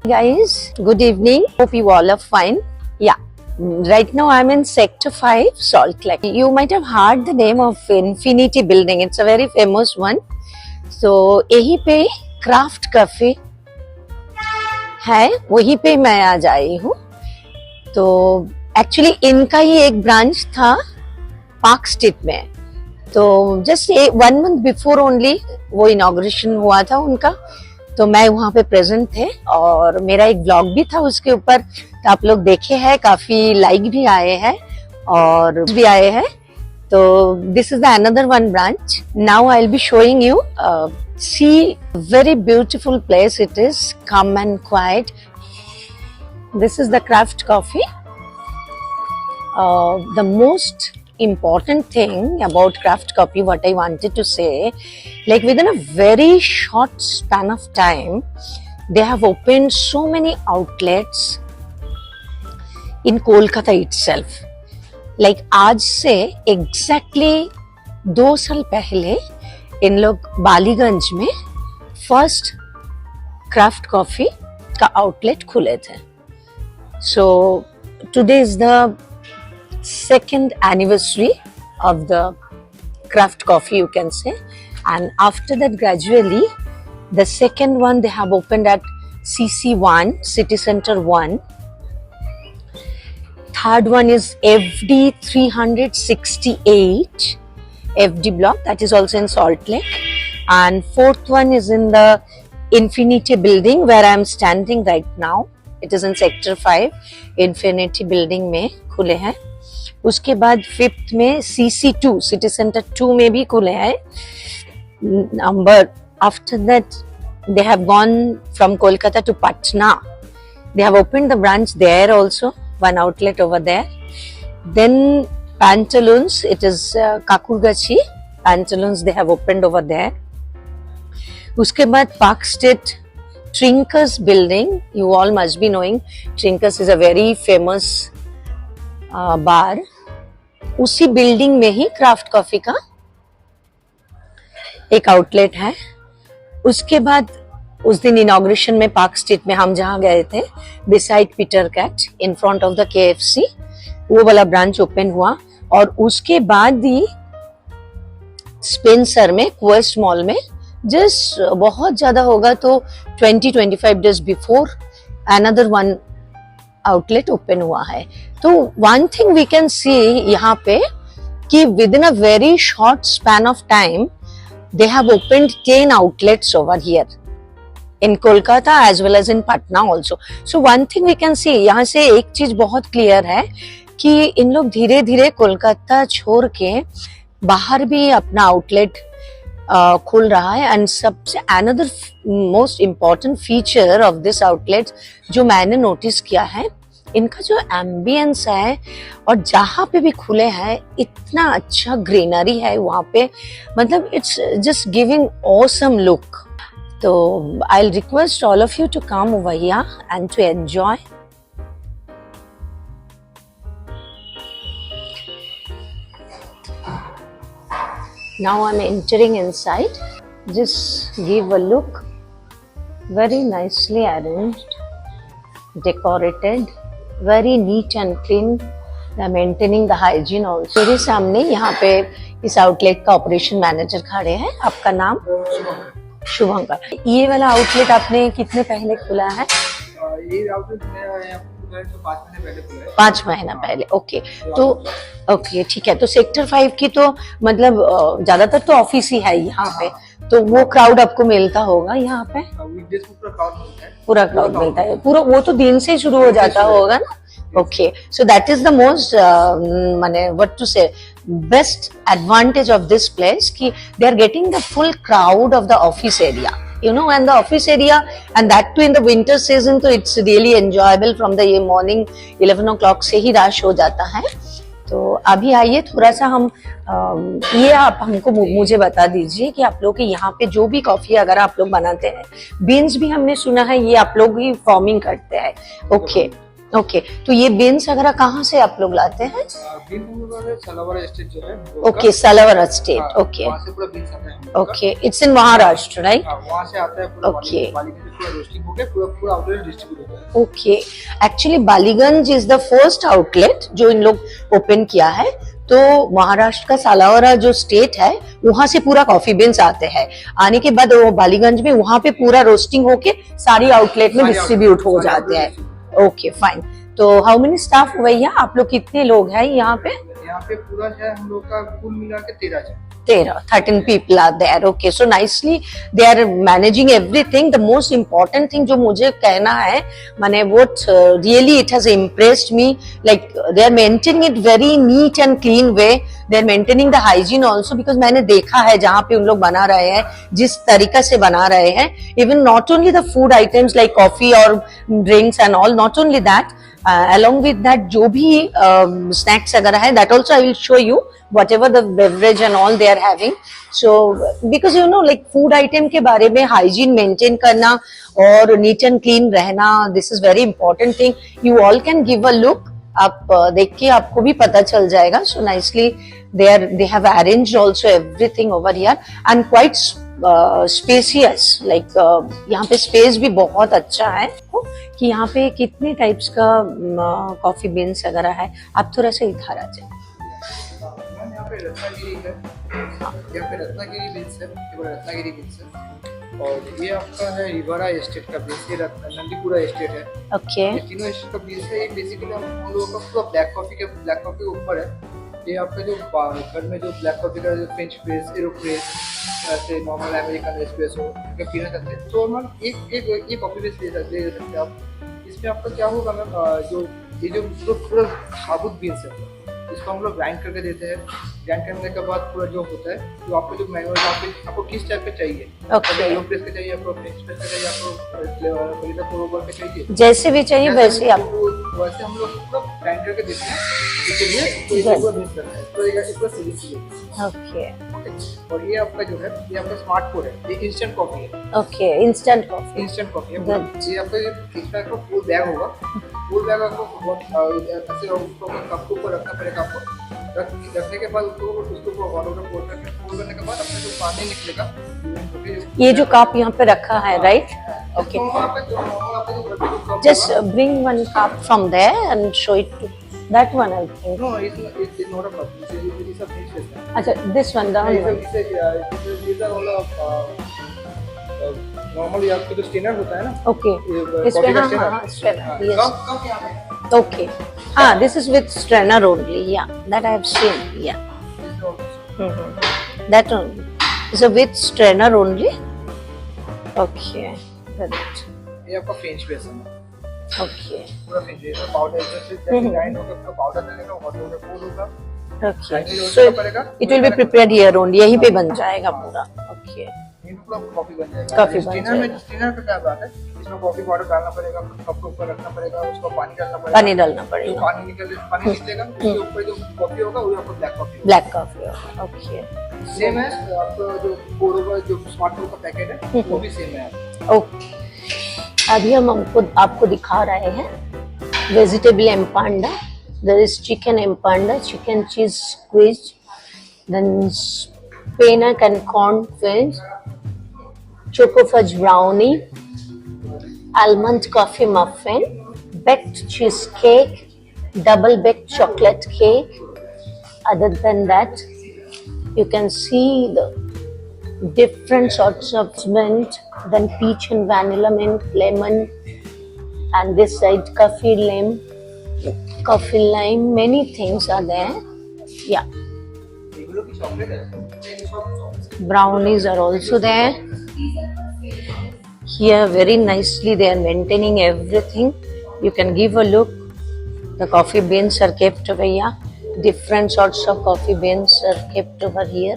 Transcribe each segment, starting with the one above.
Guys, good evening. Hope you all are fine. Yeah, right now I'm in Sector 5, Salt Lake. You might have heard the name of Infinity Building. It's a very famous one. So यहीं पे craft cafe है, वहीं पे मैं आज आई हूँ. तो actually इनका ही एक ब्रांच था पार्क स्ट्रीट में. तो जस्ट 1 month बिफोर ओनली वो इनॉग्रेशन हुआ था उनका. तो मैं वहाँ पे प्रेजेंट थे और मेरा एक ब्लॉग भी था उसके ऊपर. तो आप लोग देखे हैं, काफी लाइक भी आए हैं और भी आए हैं. तो this is the another one branch. Now I will be showing you. See very beautiful place it is, calm and quiet. This is the Craft Coffee. The most important thing about craft coffee, what I wanted to say, like within a very short span of time, they have opened so many outlets in Kolkata itself. Like आज से exactly 2 साल पहले इन लोग बालीगंज में first craft coffee का outlet खुले थे. So today is the second anniversary of the craft coffee, you can say, and after that gradually the second one they have opened at CC1, City Center 1. Third one is FD 368 FD block, that is also in Salt Lake, and fourth one is in the Infinity building where I am standing right now. It is in Sector 5 Infinity building में खुले हैं. उसके बाद 5th में CC2 City Center 2 में भी खुले हैं. Number after that they have gone from Kolkata to Patna. They have opened the branch there also, one outlet over there. Then Pantaloons, it is Kakurgachi Pantaloons, they have opened over there. उसके बाद Park Street Trinkers building, you all must be knowing Trinkers is a very famous बार. उसी building में ही craft coffee का एक outlet है. उसके बाद उस दिन इनॉग्रेशन में पार्क स्ट्रीट में हम जहाँ गए थे, beside Peter Cat in front of the KFC, वो वाला ब्रांच ओपन हुआ. और उसके बाद ही स्पेंसर में क्वेस्ट मॉल में जस्ट बहुत ज्यादा होगा तो 20-25 days before another one outlet open हुआ है. तो one thing we can see यहाँ पे कि within a very short span of time they have opened 10 outlets over here in Kolkata as well as in Patna also. So one thing we can see, यहाँ से एक चीज बहुत clear है कि इन लोग धीरे धीरे कोलकाता छोड़ के बाहर भी अपना आउटलेट खुल रहा है. एंड सबसे another most important feature of this outlet जो मैंने नोटिस किया है, इनका जो एम्बियंस है और जहाँ पे भी खुले हैं इतना अच्छा ग्रीनरी है वहाँ पे, मतलब it's just giving awesome look. तो I will request all of you to come over here and to enjoy. Now I'm entering inside. Just give a look. Very nicely arranged, decorated, very neat and clean. They're maintaining the hygiene also. मेरे सामने यहाँ पे इस outlet का operation manager खड़े हैं. आपका नाम? शुभंकर. ये वाला आउटलेट आपने कितने पहले खुला है? ये आउटलेट तो 5 महीना पहले. ओके. तो ओके, ठीक है. तो सेक्टर 5 की तो मतलब ज्यादातर तो ऑफिस ही है यहाँ पे, तो वो क्राउड आपको मिलता होगा यहाँ पे? पूरा क्राउड मिलता है. पूरा वो तो दिन से शुरू हो जाता होगा ना. Okay, so that is the most माने what to say best advantage of this place कि they are getting the full crowd of the office area, you know, and the office area, and that too in the winter season, so it's really enjoyable. from the morning 11 o'clock से ही rush हो जाता है. तो अभी आइए थोड़ा सा हम ये आप हमको मुझे बता दीजिए कि आप लोग के यहाँ पे जो भी कॉफी अगर आप लोग बनाते हैं, बीन्स भी हमने सुना है ये आप लोग ही फार्मिंग करते हैं. ओके, ओके, तो ये बीन्स वगैरह कहाँ से आप लोग लाते हैं? बीन हम लोग का सलावरा स्टेट जो है ओके, सलावरा स्टेट, ओके वहाँ से पूरा बीन्स आता है हम लोग का। Okay, it's in Maharashtra right? हाँ, वहाँ से आता है पूरा Okay. बालीगंज से पूरा रोस्टिंग होके पूरा आउटलेट डिस्ट्रीब्यूट होता है। Okay, actually Ballygunge is the first outlet जो इन लोग ओपन किया है। तो महाराष्ट्र का सालावरा जो स्टेट है वहां से पूरा कॉफी बीन्स आते हैं, आने के बाद वो बालीगंज में वहां पे पूरा रोस्टिंग होके सारी आउटलेट में डिस्ट्रीब्यूट हो जाते हैं। ओके फाइन, तो हाउ मेनी स्टाफ भैया, आप लोग कितने लोग हैं यहाँ पे? यहाँ पे पूरा है हम लोग का कुल मिला के 13 है। 13 people are there. Okay, so nicely they are managing everything. The most important thing जो मुझे कहना है, माने what really it has impressed me, like they are maintaining it very neat and clean way. They are maintaining the hygiene also, because मैंने देखा है जहाँ पे उन लोग बना रहे हैं, जिस तरीका से बना रहे हैं, even not only the food items like coffee or drinks and all, not only that, along with that जो भी snacks वगैरह है, that also I will show you whatever the beverage and all they are having. So because you know like food item के बारे में hygiene maintain करना और neat and clean रहना, this is very important thing. You all can give a look. आप देख के आपको भी पता चल जाएगा. So nicely they have arranged also everything over here and quite spacious. Like यहाँ पे space भी बहुत अच्छा है कि यहाँ पे कितने टाइप्स का कॉफी बीन्स वगैरह है. आप थोड़ा सा इधर आ जाए. यहाँ पे रत्नागिरी है, यहाँ पे रत्नागिरी बीन्स है, केवल रत्नागिरी बीन्स है। और ये आपका है रिवारा एस्टेट का बीन्स, ये नंदीपुरा एस्टेट है। ओके, ये तीनों एस्टेट का बीन्स है। ये बेसिकली हम लोगों का पूरा ब्लैक कॉफी के ऊपर है। ये आपका जो घर में जो ब्लैक कॉफी का फ्रेंच प्रेस, एरोप्रेस, ऐसे नॉर्मल अमेरिकन एस्प्रेसो का पीना चाहते हैं तो मैम एक कॉफी बेस ले सकते हैं आप। इसमें आपका क्या होगा मैम, जो ये जो पूरा साबुत बीन्स है इसको हम लोग ग्राइंड करके देते हैं। ग्राइंड करने के बाद पूरा जो होता है, जो आपको जो मैनुअल आपको किस टाइप का चाहिए, येलो प्रेस का चाहिए, आपको फ्रेंच प्रेस का चाहिए, आपको फ्लेवर प्रोवर का चाहिए, जैसे भी चाहिए वैसे ही आप वैसे हम लोग पूरा ग्राइंड करके देते हैं। इसलिए पूरा मिक्स करते हैं तो ये इसको सीरीज। ओके और ये आपका जो है ये आपका स्मार्ट कोड है, ये इंस्टेंट कॉफी है। Okay, instant coffee, instant coffee है। ये आपका इसका आपका फुल बैग होगा, फुल बैग आपको ऐसे कप के ऊपर रखना पड़ेगा। आपको रखने के बाद उसको वाटर में पोर करने के बाद अपने जो पानी निकलेगा, ये जो कप यहाँ पे रखा है right? Okay, just bring one cup from there and show it to that one. I think. No, it's not a cup. It's a fish. अच्छा, this one, down one. These are all normally आपके जो Steiner होता है ना, Okay, इस पे हाँ strainer, yes. Cup यहाँ पे Okay, हाँ, this is with strainer only. Yeah, that I have seen. Yeah, that only. Is a with strainer only. Okay, correct. ये आपका फ्रेंच प्रेस है। Okay, पूरा फ्रेंच प्रेस पाउडर जैसे ग्राइंड होगा, पूरा पाउडर लगेगा, वाटर में पोर होगा। okay. So it will be prepared here only. यहीं पे बन जाएगा पूरा. Okay. पूरा कॉफी बन जाएगा। कॉफी बन स्टेनर का क्या बात है, इसमें कॉफी पाउडर डालना पड़ेगा, कप के ऊपर रखना पड़ेगा, उसको पानी डालना पड़ेगा। पानी डालना जो पड़ेगा. पानी निकलेगा उसके ऊपर जो कॉफी होगा वो आपको ब्लैक कॉफी होगा। ब्लैक कॉफी होगा. Okay. सेम है आपका जो पोरोवर जो स्मार्ट का पैकेट है वो भी सेम है। ओके, अभी हम आपको दिखा रहे हैं vegetable empanada. There is chicken empanada, chicken cheese squeeze, then spinach and corn fish, choco fudge brownie, almond coffee muffin, baked cheesecake, double baked chocolate cake. Other than that, you can see the different sorts of mint, then peach and vanilla mint, lemon, and this side coffee lime, many things are there. Yeah, brownies are also there. Here very nicely they are maintaining everything. You can give a look. The coffee beans are kept over here. Different sorts of coffee beans are kept over here.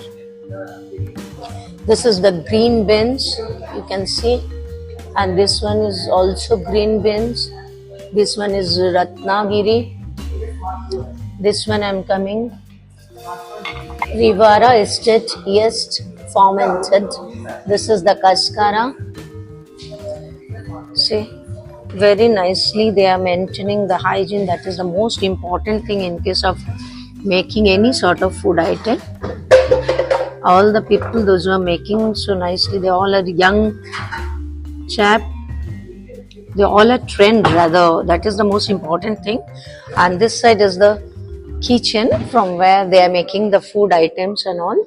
This is the green beans, you can see, and this one is also green beans. This one is Ratnagiri. This one I'm coming. Rivara Estate, yes, fermented. This is the Kaskara. See, very nicely they are maintaining the hygiene. That is the most important thing in case of making any sort of food item. All the people, those who are making so nicely, they all are young chap. They all are trend rather. That is the most important thing. And this side is the kitchen from where they are making the food items and all.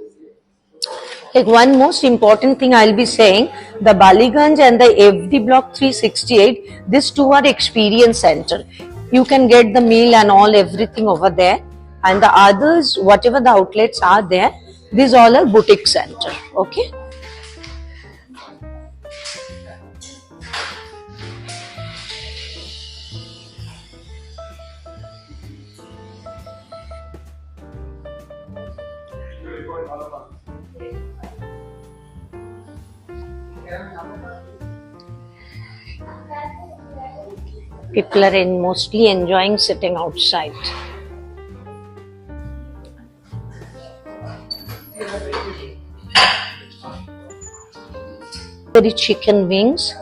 Like one most important thing I'll be saying, the Baliganj and the FD Block 368, these two are experience center. You can get the meal and all everything over there. And the others, whatever the outlets are there, these all are boutique center. Okay. People are mostly enjoying sitting outside. Very chicken wings.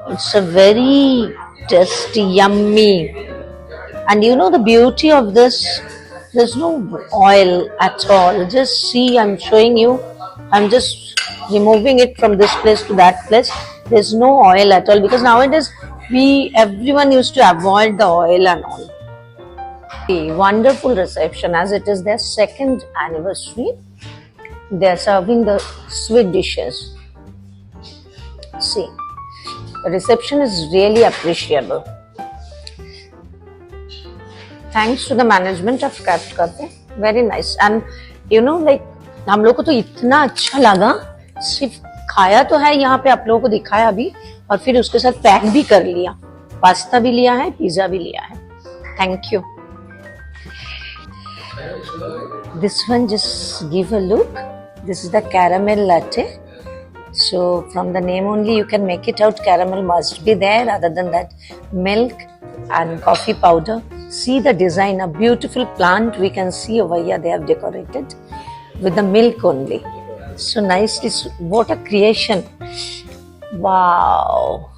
It's a very tasty, yummy. And you know the beauty of this, there's no oil at all. Just see, I'm showing you. I'm just removing it from this place to that place. There's no oil at all because nowadays everyone used to avoid the oil and all. A wonderful reception as it is their second anniversary. They are serving the sweet dishes. See, the reception is really appreciable. Thanks to the management of Capt Cafe. Very nice. And you know, like हम लोग को तो इतना अच्छा लगा. सिर्फ खाया तो है यहाँ पे, आप लोगों को दिखाया अभी, और फिर उसके साथ पैक भी कर लिया. पास्ता भी लिया है, पिज्जा भी लिया है. Thank you. This one, just give a look. This is the caramel latte. So from the name only you can make it out, caramel must be there. Other than that, milk and coffee powder. See the design, a beautiful plant we can see over here. They have decorated with the milk only. So nicely, what a creation. Wow.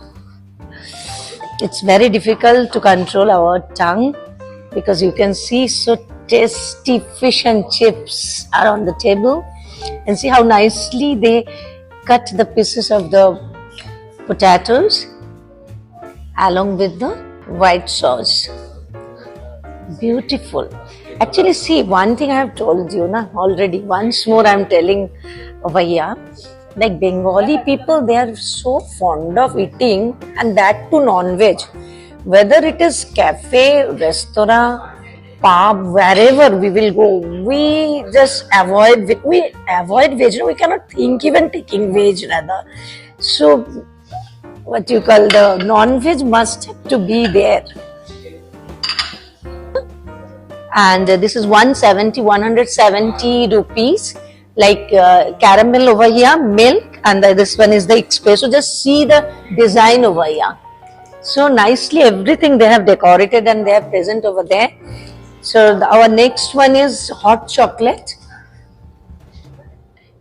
It's very difficult to control our tongue because you can see so tasty fish and chips are on the table, and see how nicely they cut the pieces of the potatoes along with the white sauce. Beautiful. Actually, see, one thing I have told you already, once more I am telling over here, like Bengali people, they are so fond of eating, and that too non-veg. Whether it is cafe, restaurant, pub, wherever we will go, we just avoid veg. We cannot think even taking veg rather. So, what you call the non-veg must have to be there. And this is 170 rupees, like caramel over here, milk, and this one is the espresso. Just see the design over here. So nicely everything they have decorated and they have present over there. So our next one is hot chocolate.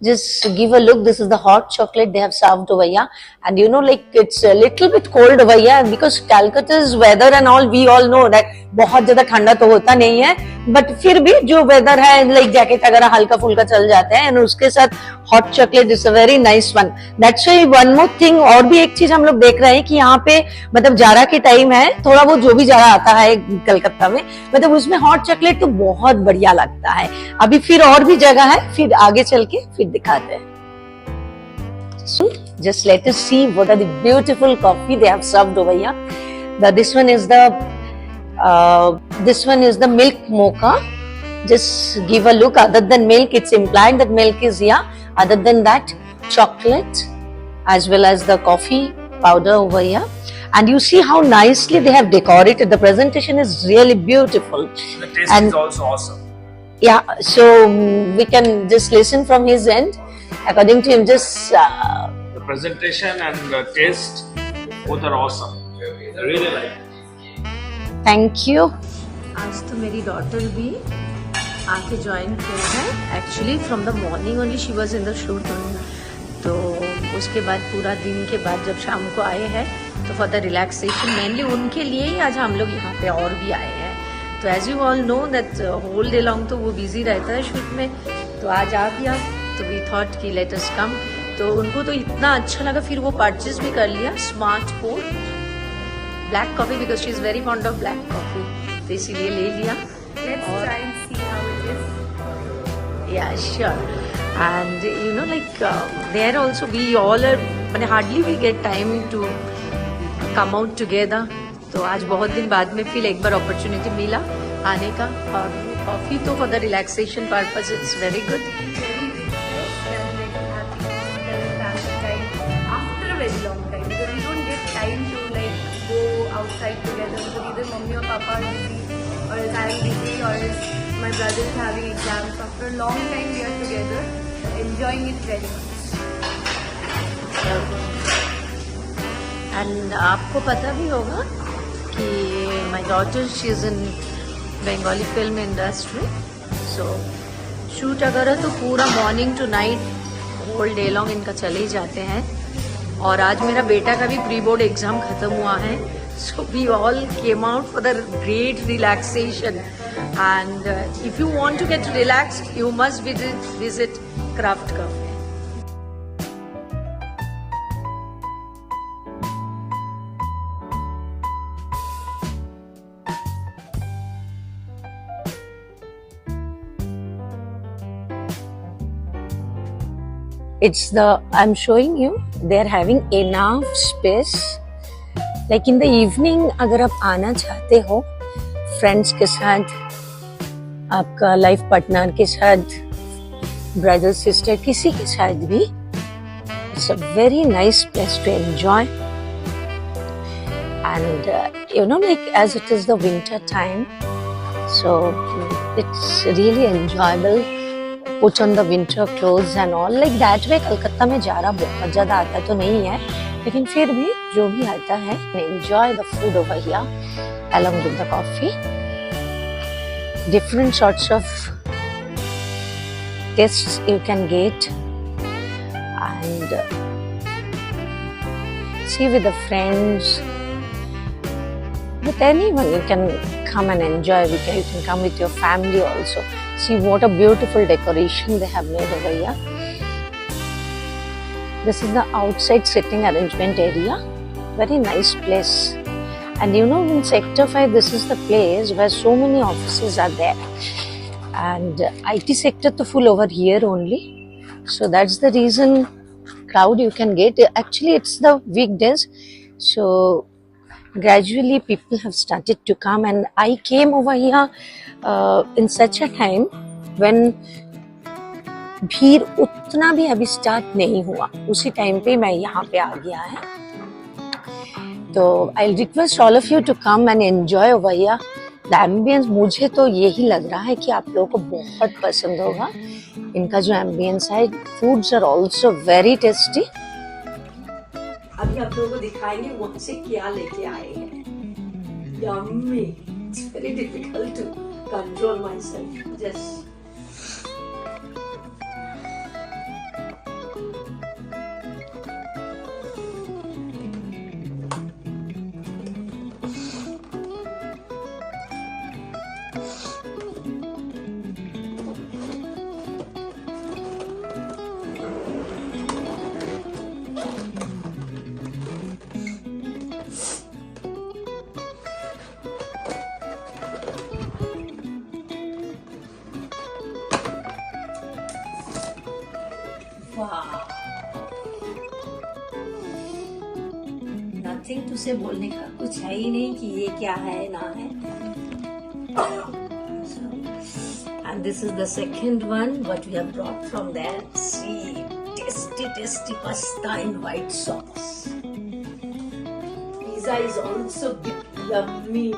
Just give a look. This is the hot chocolate they have served over here, and you know, like it's a little bit cold over here because Calcutta's weather and all, we all know that बहुत ज़्यादा ठंडा तो होता नहीं है, but फिर भी जो weather है, like जैकेट वगैरह हल्का फुल्का चल जाते हैं, and उसके साथ hot chocolate is a very nice one. That's why one more thing, और भी एक चीज हम लोग देख रहे हैं कि यहाँ पे मतलब जाड़ा के टाइम है, थोड़ा वो जो भी जाड़ा आता है कलकत्ता में, मतलब उसमें हॉट चॉकलेट तो बहुत बढ़िया लगता है. अभी फिर और भी जगह है, फिर आगे चल के फिर दिखाते हैं. So just let us see what are the beautiful coffee they have served over here. This one is the milk mocha. Just give a look. Other than milk, it's implied that milk is here. Other than that, chocolate as well as the coffee powder over here. And you see how nicely they have decorated. The presentation is really beautiful. The taste is also awesome. Yeah, so we can just listen from his end. According to him, just The presentation and the taste, both are awesome. I really like it. Thank you. आज तो मेरी daughter भी आके join किया है. Actually from the morning only she was in the shoot. तो उसके बाद पूरा दिन के बाद जब शाम को आए हैं तो फॉर द रिलैक्सेशन मेनली उनके लिए ही आज हम लोग यहाँ पे और भी आए हैं। तो as you all know that whole day long तो वो बिजी रहता है शूट में, तो आज आ गया तो वी थॉट कि लेट अस कम। तो उनको तो इतना अच्छा लगा, फिर वो परचेज भी कर लिया smart pour black coffee because she is very fond of black coffee, तो इसीलिए ले लिया। Let's try and see how it is. Yeah, sure. And you know, like there also we all are, I mean, hardly we get time to come out together. तो आज बहुत दिन बाद में फिर एक बार अपॉर्चुनिटी मिला आने का, और कॉफी तो for the relaxation purpose it's very good. After a very long time, because we don't get time to like go outside together because either mommy or papa are busy, or else I am busy, or else my brother is having exams. So after a long time we are together, enjoying it very much. And आपको पता भी होगा कि my daughter she is in Bengali film industry, so shoot अगर है तो पूरा morning to night whole day long इनका चले ही जाते हैं। और आज मेरा बेटा का भी प्री बोर्ड एग्ज़ाम ख़त्म हुआ है, so we all came out for the great relaxation. And if you want to get relaxed you must visit Craft Cafe. It's the, I'm showing you, they're having enough space. Like in the evening अगर आप आना चाहते हो friends के साथ, आपका life partner के साथ, ब्रदर सिस्टर किसी के साथ भी, it's a very nice place to enjoy. And you know, like as it is the winter time, so it's really enjoyable. Put on the winter clothes and all like that way. Calcutta में Zara बहुत ज़्यादा आता तो नहीं है, लेकिन फिर भी जो भी आता है enjoy the food over here along with the coffee. Different sorts of tastes you can get, and see with the friends, with anyone you can come and enjoy. You can come with your family also. See what a beautiful decoration they have made over here. This is the outside sitting arrangement area. Very nice place. And you know, in Sector 5, this is the place where so many offices are there. And IT sector to full over here only. So that's the reason crowd you can get. Actually, it's the weekdays. So gradually people have started to come, and I came over here in such a time when भीड़ उतना भी अभी start नहीं हुआ, उसी time पे मैं यहाँ पे आ गया है। तो I request all of you to come and enjoy over here the ambience. मुझे तो यही लग रहा है कि आप लोगों को बहुत पसंद होगा इनका जो एम्बियंस है। Foods are also very tasty. अभी आप लोगों को दिखाएंगे वहाँ से क्या लेके आए हैं। Yummy, it's very difficult to control myself. Just nothing to say बोलने का कुछ है ही नहीं कि ये क्या है ना है। And this is the second one what we have brought from there. See, tasty pasta in white sauce. Pizza is also yummy.